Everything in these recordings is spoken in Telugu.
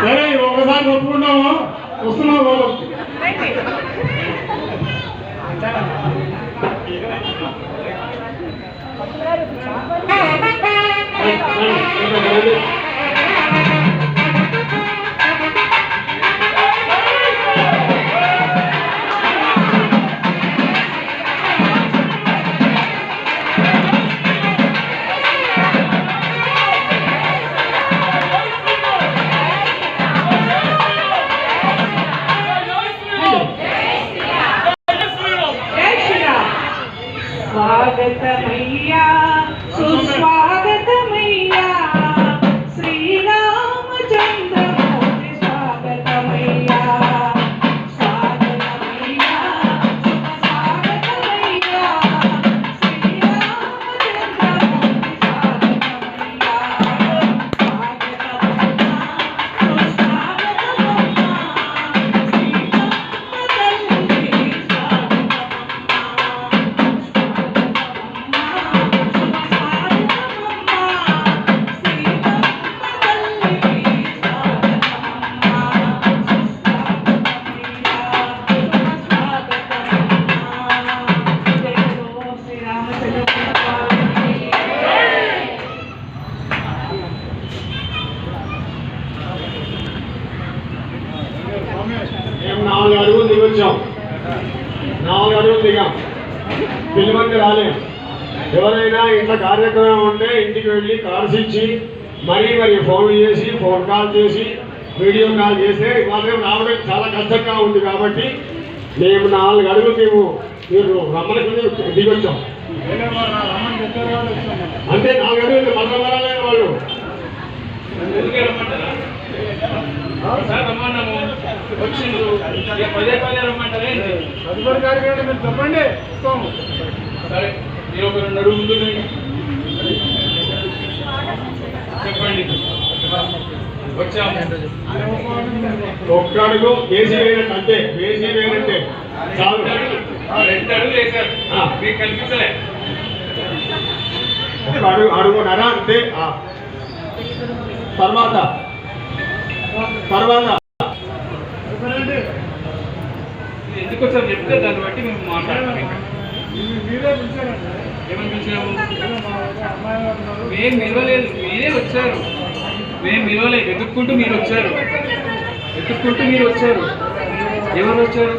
సరే ఒకసారి ఒప్పుకుంటాము, వస్తున్నాము. स्वागतमय्या सुस्वागतमय्या श्रीरामचंद्रमूर्ति स्वागतमय्या स्वागतमय्या स्वागतमय्या श्रीरामचंद्रमूर्ति स्वागतमय्या మేము 4 అడుగులు దిగొచ్చాం, 4 అడుగులు దిగాం, పిల్లమంది రాలేం. ఎవరైనా ఇంట్లో కార్యక్రమం ఉంటే ఇంటికి వెళ్ళి కార్డ్స్ ఇచ్చి మరి ఫోన్ చేసి, ఫోన్ కాల్ చేసి, వీడియో కాల్ చేస్తే మాత్రం రావడం చాలా కష్టంగా ఉంది. కాబట్టి మేము 4 అడుగులు మీరు రమ్మని దిగొచ్చాం. అంటే 4 అడుగులు మళ్ళీ వరాలైన వాళ్ళు చెప్పండి. సరే మీరు ఒక 2 అడుగులు ముందు చెప్పండి. వచ్చాము. ఒక్క అడుగు వేసి వేయనంటే, అంతే. వేసి వేయనంటే చాలు. 2 అడుగులు వేశారు, మీకు కనిపించలే. ఒక అడుగున్నర అంతే. తర్వాత ఎందుకు వచ్చారు చెప్తే దాన్ని బట్టి మేము మాట్లాడతాం. ఏమని పిలిచాము? మేము నిలవలేదు, మీరే వచ్చారు. మేము నిలవలేదు, వెతుక్కుంటూ మీరు వచ్చారు. ఎవరు వచ్చారు?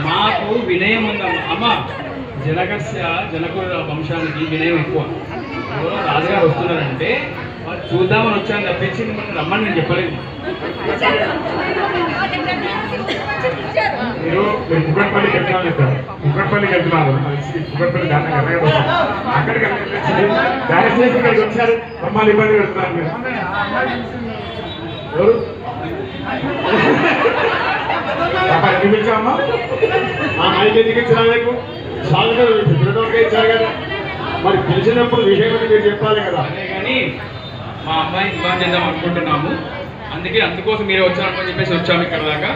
మాకు వినయం ఉందమ్మ. అమ్మ, జనకు వంశానికి వినయం ఎక్కువ. ఎవరో రాజుగారు వస్తున్నారంటే వాళ్ళు చూద్దామని వచ్చాను తప్పించి రమ్మని నేను చెప్పలేదు. మీరు కుక్కట్పల్లికి వెళ్తున్నాను చెప్పారు. కుక్కట్పల్లికి వెళ్తున్నారు, కుక్కట్పల్లి దాన్ని అక్కడికి దయచేసి ఇక్కడికి వచ్చారు, మమ్మల్ని ఇబ్బంది పెడుతున్నారు మీరు. ఎవరు ఎందుకు ఇచ్చామా? ఆ మైకి ఎందుకు ఇచ్చినా మీకు? స్వాగతం పిల్లడోకే ఇచ్చారు కదా, మరి పిలిచినప్పుడు విషయం మీరు చెప్పాలి కదా. కానీ మా అమ్మాయిని వివాహం చేద్దాం అనుకుంటున్నాము, అందుకోసం మీరే వచ్చారని చెప్పేసి వచ్చాము ఇక్కడ దాకా.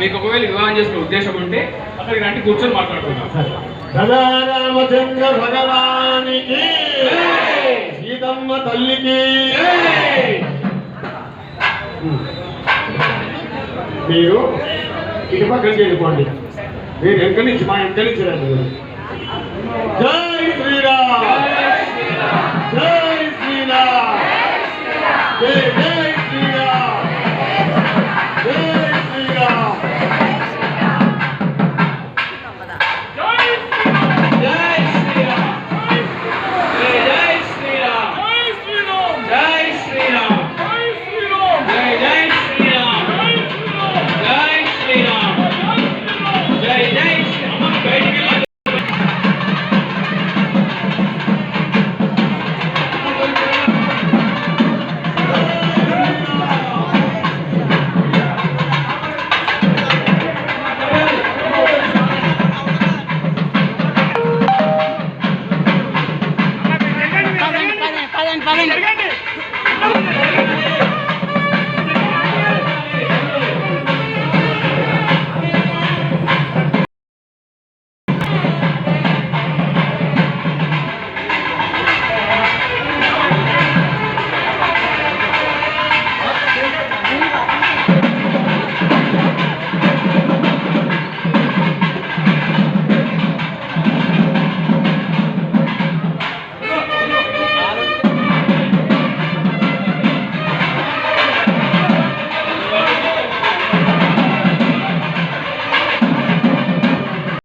మీకు ఒకవేళ వివాహం చేసుకునే ఉద్దేశం ఉంటే అక్కడికి రండి, కూర్చొని మాట్లాడుకుందాం. రామచంద్ర భగవానికి, సీతమ్మ తల్లికి. మీరు ఇటు పక్కన వెళ్ళిపోండి, మీరు వెనక నుంచి మా వెనక నుంచి రండి. జై శ్రీరామ్, జై శ్రీరామ్, జై జై శ్రీరామ్, జై శ్రీరామ్. పదండి.